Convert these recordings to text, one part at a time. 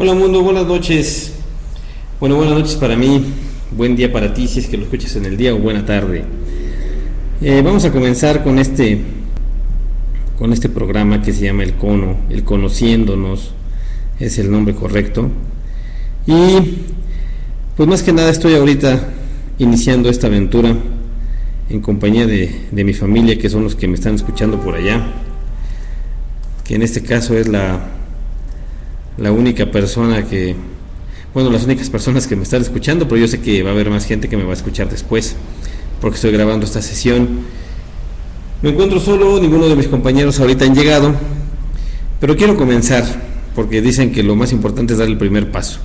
Hola mundo, buenas noches. Bueno, buenas noches para mí, buen día para ti si es que lo escuchas en el día o buena tarde. Vamos a comenzar con este programa que se llama El Cono, el Conociéndonos, es el nombre correcto. Y pues más que nada estoy ahorita iniciando esta aventura en compañía de mi familia, que son los que me están escuchando por allá, que en este caso es la única persona que, bueno, las únicas personas que me están escuchando, pero yo sé que va a haber más gente que me va a escuchar después, porque estoy grabando esta sesión. Me encuentro solo, ninguno de mis compañeros ahorita han llegado, pero quiero comenzar, porque dicen que lo más importante es dar el primer paso.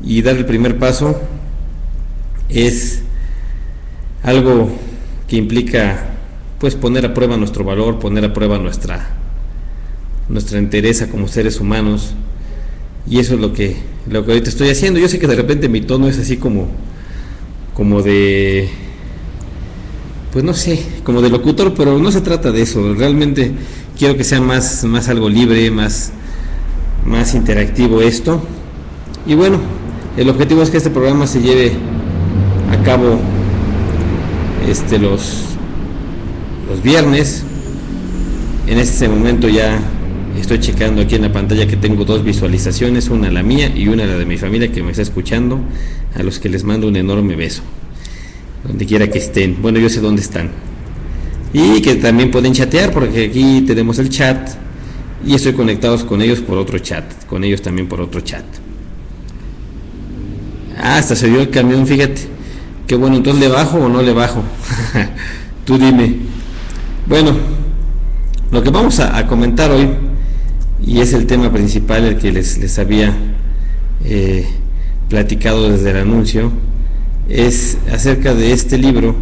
Y dar el primer paso es algo que implica, pues, poner a prueba nuestro valor, poner a prueba nuestra entereza como seres humanos, y eso es lo que ahorita estoy haciendo. Yo sé que de repente mi tono es así como de, pues no sé, como de locutor, pero no se trata de eso. Realmente quiero que sea más algo libre, más interactivo esto. Y bueno, el objetivo es que este programa se lleve a cabo los viernes. En este momento ya estoy checando aquí en la pantalla que tengo dos visualizaciones, una la mía y una la de mi familia que me está escuchando, a los que les mando un enorme beso, donde quiera que estén. Bueno, yo sé dónde están. Y que también pueden chatear, porque aquí tenemos el chat y estoy conectados con ellos por otro chat, con ellos también por otro chat. Hasta se vio el camión, fíjate. Qué bueno, entonces ¿le bajo o no le bajo? Tú dime. Bueno, lo que vamos a comentar hoy, y es el tema principal, el que les había platicado desde el anuncio, es acerca de este libro,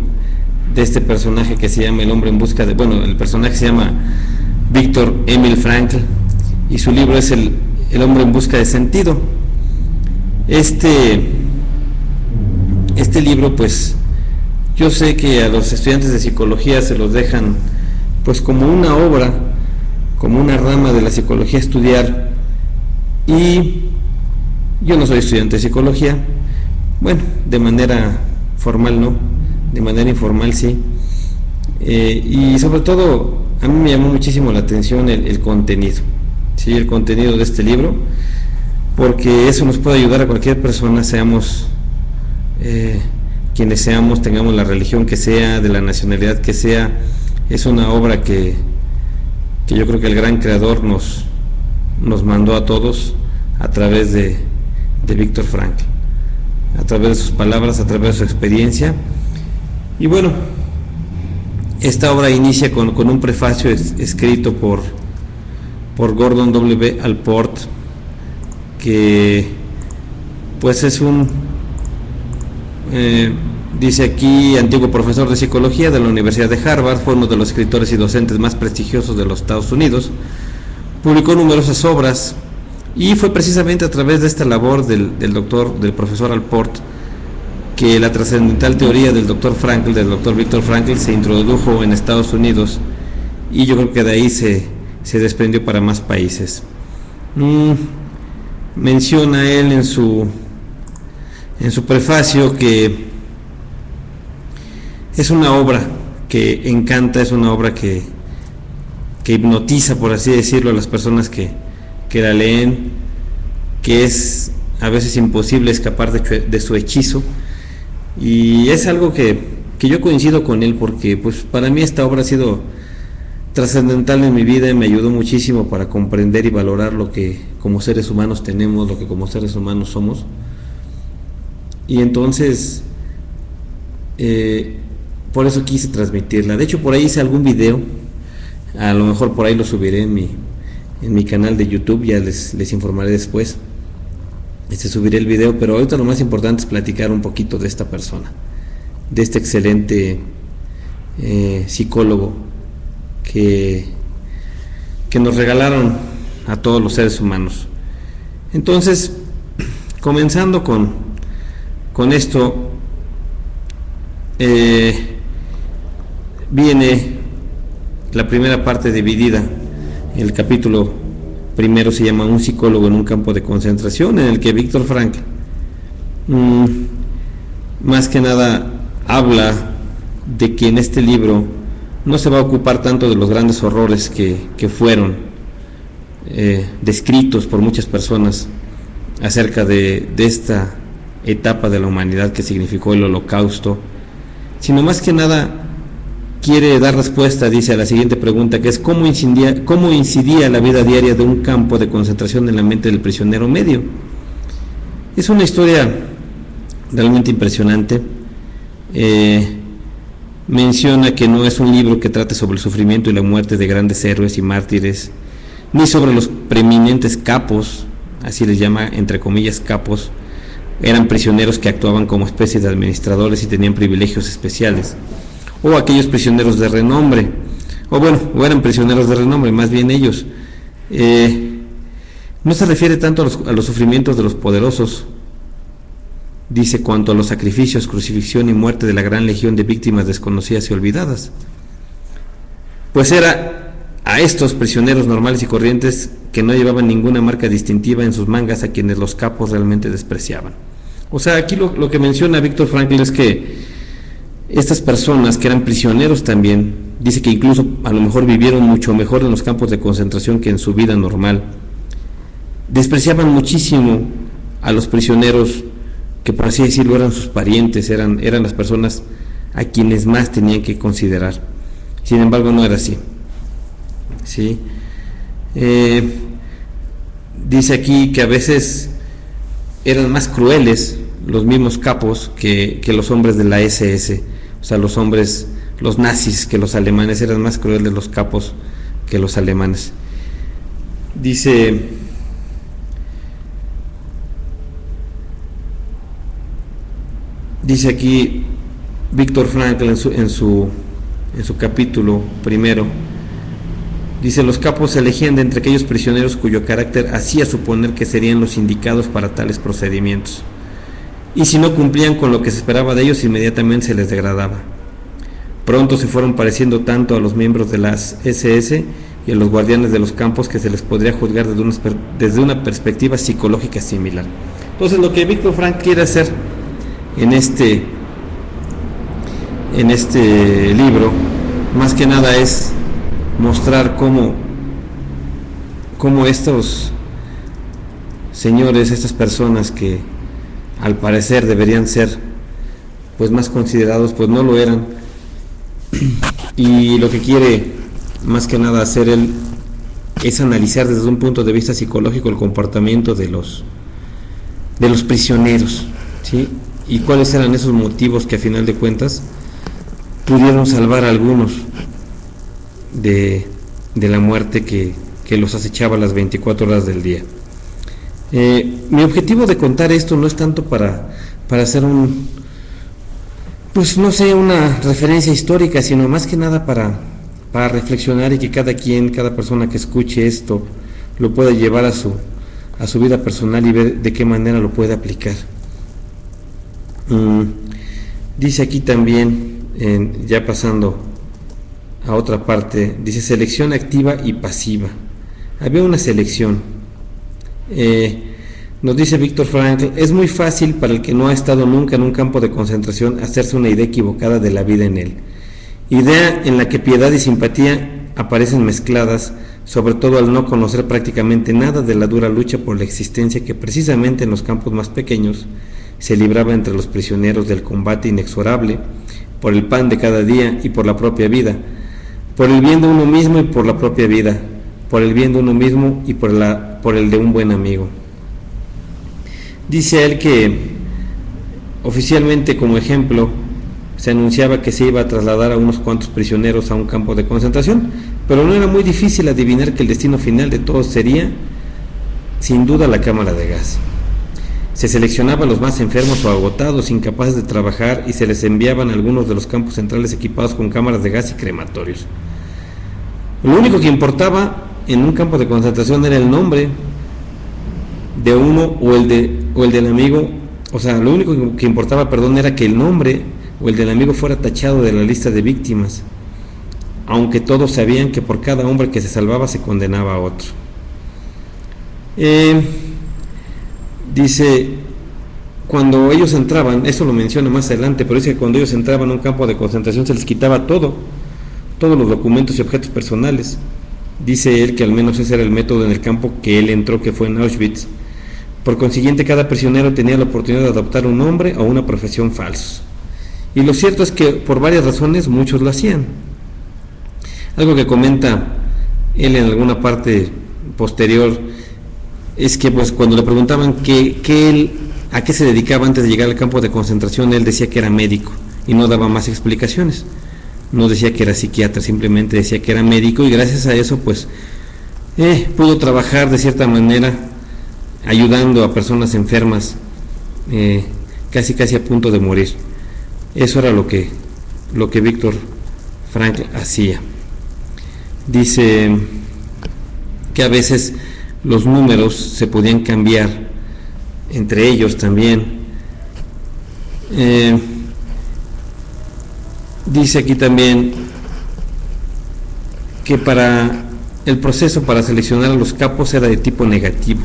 de este personaje que se llama El hombre en busca de... Bueno, el personaje se llama Viktor Emil Frankl, y su libro es el hombre en busca de sentido. Este libro, pues, yo sé que a los estudiantes de psicología se los dejan, pues, como una obra, como una rama de la psicología a estudiar, y yo no soy estudiante de psicología. Bueno, de manera formal no, de manera informal sí, y sobre todo a mí me llamó muchísimo la atención el contenido, ¿sí? El contenido de este libro, porque eso nos puede ayudar a cualquier persona, seamos quienes seamos, tengamos la religión que sea, de la nacionalidad que sea. Es una obra que yo creo que el gran creador nos mandó a todos a través de Viktor Frankl, a través de sus palabras, a través de su experiencia. Y bueno, esta obra inicia con un prefacio escrito por Gordon W. Allport, que pues es dice aquí, antiguo profesor de psicología de la Universidad de Harvard, fue uno de los escritores y docentes más prestigiosos de los Estados Unidos, publicó numerosas obras, y fue precisamente a través de esta labor del profesor Allport, que la trascendental teoría del doctor Viktor Frankl, se introdujo en Estados Unidos, y yo creo que de ahí se desprendió para más países. Menciona él en su prefacio que es una obra que encanta, es una obra que hipnotiza, por así decirlo, a las personas que la leen, que es a veces imposible escapar de su hechizo. Y es algo que yo coincido con él, porque pues para mí esta obra ha sido trascendental en mi vida y me ayudó muchísimo para comprender y valorar lo que como seres humanos tenemos, lo que como seres humanos somos. Y entonces por eso quise transmitirla. De hecho, por ahí hice algún video, a lo mejor por ahí lo subiré en mi canal de YouTube, ya les informaré después. Subiré el video, pero ahorita lo más importante es platicar un poquito de esta persona, de este excelente psicólogo que nos regalaron a todos los seres humanos. Entonces, comenzando con esto, viene la primera parte dividida, el capítulo primero se llama Un psicólogo en un campo de concentración, en el que Viktor Frankl más que nada habla de que en este libro no se va a ocupar tanto de los grandes horrores que fueron descritos por muchas personas acerca de esta etapa de la humanidad que significó el Holocausto, sino más que nada quiere dar respuesta, dice, a la siguiente pregunta, que es ¿cómo incidía la vida diaria de un campo de concentración en la mente del prisionero medio? Es una historia realmente impresionante. Menciona que no es un libro que trate sobre el sufrimiento y la muerte de grandes héroes y mártires, ni sobre los preeminentes capos, así les llama entre comillas capos, eran prisioneros que actuaban como especies de administradores y tenían privilegios especiales, o aquellos prisioneros de renombre, o eran prisioneros de renombre, más bien ellos. No se refiere tanto a los sufrimientos de los poderosos, dice, cuanto a los sacrificios, crucifixión y muerte de la gran legión de víctimas desconocidas y olvidadas. Pues era a estos prisioneros normales y corrientes que no llevaban ninguna marca distintiva en sus mangas a quienes los capos realmente despreciaban. O sea, aquí lo que menciona Viktor Frankl es que estas personas que eran prisioneros también, dice que incluso a lo mejor vivieron mucho mejor en los campos de concentración que en su vida normal, despreciaban muchísimo a los prisioneros que, por así decirlo, eran sus parientes, eran las personas a quienes más tenían que considerar. Sin embargo, no era así. ¿Sí? Dice aquí que a veces eran más crueles los mismos capos que los hombres de la SS, o sea, los hombres, los nazis, que los alemanes, eran más crueles los capos que los alemanes. Dice aquí Viktor Frankl en su capítulo primero, dice: los capos se elegían de entre aquellos prisioneros cuyo carácter hacía suponer que serían los indicados para tales procedimientos, y si no cumplían con lo que se esperaba de ellos, inmediatamente se les degradaba. Pronto se fueron pareciendo tanto a los miembros de las SS y a los guardianes de los campos que se les podría juzgar desde una perspectiva psicológica similar. Entonces, lo que Viktor Frankl quiere hacer en este libro, más que nada, es mostrar cómo estos señores, estas personas que al parecer deberían ser pues más considerados, pues no lo eran, y lo que quiere más que nada hacer él es analizar desde un punto de vista psicológico el comportamiento de los prisioneros, ¿sí? Y cuáles eran esos motivos que a final de cuentas pudieron salvar a algunos de la muerte que los acechaba las 24 horas del día. Mi objetivo de contar esto no es tanto para hacer una referencia histórica, sino más que nada para reflexionar, y que cada persona que escuche esto lo pueda llevar a su vida personal y ver de qué manera lo puede aplicar. Dice aquí también, ya pasando a otra parte, dice selección activa y pasiva. Había una selección. Nos dice Viktor Frankl: es muy fácil para el que no ha estado nunca en un campo de concentración hacerse una idea equivocada de la vida en él, idea en la que piedad y simpatía aparecen mezcladas, sobre todo al no conocer prácticamente nada de la dura lucha por la existencia que precisamente en los campos más pequeños se libraba entre los prisioneros del combate inexorable por el pan de cada día y por la propia vida, por el bien de uno mismo y por la propia vida, por el bien de uno mismo y por el de un buen amigo. Dice él que oficialmente, como ejemplo, se anunciaba que se iba a trasladar a unos cuantos prisioneros a un campo de concentración, pero no era muy difícil adivinar que el destino final de todos sería, sin duda, la cámara de gas. Se seleccionaba a los más enfermos o agotados, incapaces de trabajar, y se les enviaban a algunos de los campos centrales equipados con cámaras de gas y crematorios. Lo único que importaba en un campo de concentración era el nombre de uno o el del amigo. O sea, lo único que importaba, era que el nombre o el del amigo fuera tachado de la lista de víctimas, aunque todos sabían que por cada hombre que se salvaba se condenaba a otro. Eh, Dice, cuando ellos entraban, eso lo menciona más adelante, pero dice que cuando ellos entraban a un campo de concentración se les quitaba todo, todos los documentos y objetos personales. Dice él que al menos ese era el método en el campo que él entró, que fue en Auschwitz. Por consiguiente, cada prisionero tenía la oportunidad de adoptar un nombre o una profesión falsos. Y lo cierto es que por varias razones muchos lo hacían. Algo que comenta él en alguna parte posterior es que pues cuando le preguntaban a qué se dedicaba antes de llegar al campo de concentración, él decía que era médico y no daba más explicaciones. No decía que era psiquiatra, simplemente decía que era médico, y gracias a eso pues pudo trabajar de cierta manera ayudando a personas enfermas, casi a punto de morir. Eso era lo que Viktor Frankl hacía. Dice que a veces los números se podían cambiar entre ellos también. Dice aquí también que para el proceso para seleccionar a los capos era de tipo negativo.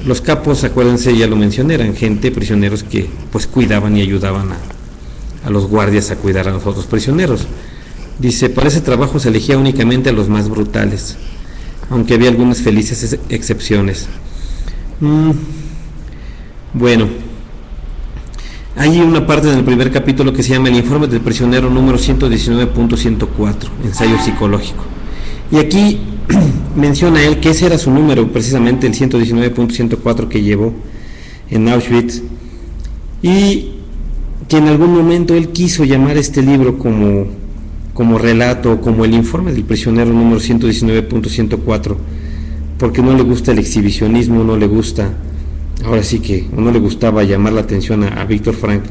Los capos, acuérdense, ya lo mencioné, eran prisioneros que pues cuidaban y ayudaban a los guardias a cuidar a los otros prisioneros. Dice, para ese trabajo se elegía únicamente a los más brutales, aunque había algunas felices excepciones. Bueno, hay una parte en el primer capítulo que se llama el informe del prisionero número 119.104, ensayo psicológico. Y aquí menciona él que ese era su número, precisamente el 119.104 que llevó en Auschwitz, y que en algún momento él quiso llamar este libro como relato, como el informe del prisionero número 119.104, porque no le gusta el exhibicionismo, no le gustaba llamar la atención a Viktor Frankl,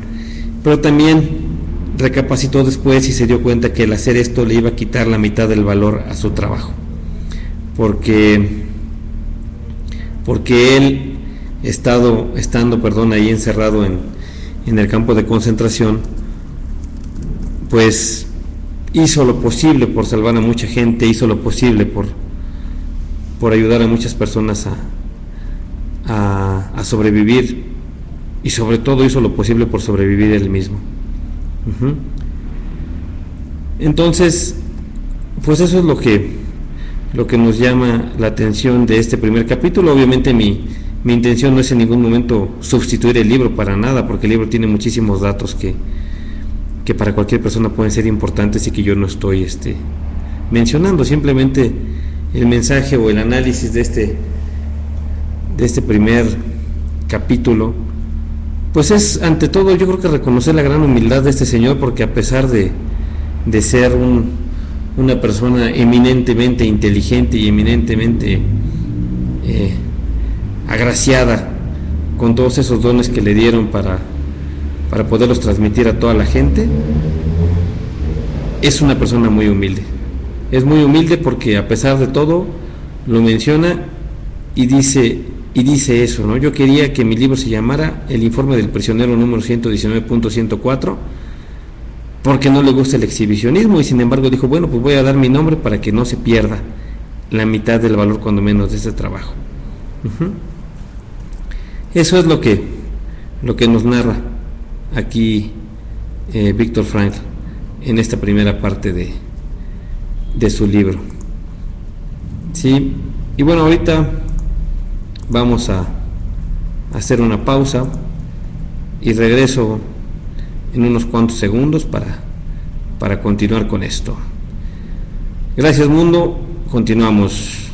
pero también recapacitó después y se dio cuenta que el hacer esto le iba a quitar la mitad del valor a su trabajo, porque él estando ahí encerrado en el campo de concentración, pues hizo lo posible por salvar a mucha gente, hizo lo posible por ayudar a muchas personas a sobrevivir, y sobre todo hizo lo posible por sobrevivir él mismo. Entonces, pues eso es lo que nos llama la atención de este primer capítulo. Obviamente mi intención no es en ningún momento sustituir el libro, para nada, porque el libro tiene muchísimos datos que para cualquier persona pueden ser importantes y que yo no estoy mencionando. Simplemente el mensaje o el análisis de este primer capítulo, pues es ante todo, yo creo que reconocer la gran humildad de este señor, porque a pesar de ser una persona eminentemente inteligente y eminentemente agraciada con todos esos dones que le dieron para poderlos transmitir a toda la gente, es una persona muy humilde. Es muy humilde porque a pesar de todo lo menciona y dice eso, ¿no? Yo quería que mi libro se llamara El informe del prisionero número 119.104, porque no le gusta el exhibicionismo, y sin embargo dijo, bueno, pues voy a dar mi nombre para que no se pierda la mitad del valor, cuando menos, de este trabajo. Eso es lo que nos narra aquí Viktor Frankl en esta primera parte de su libro. Sí, y bueno, ahorita vamos a hacer una pausa y regreso en unos cuantos segundos para continuar con esto. Gracias, mundo. Continuamos.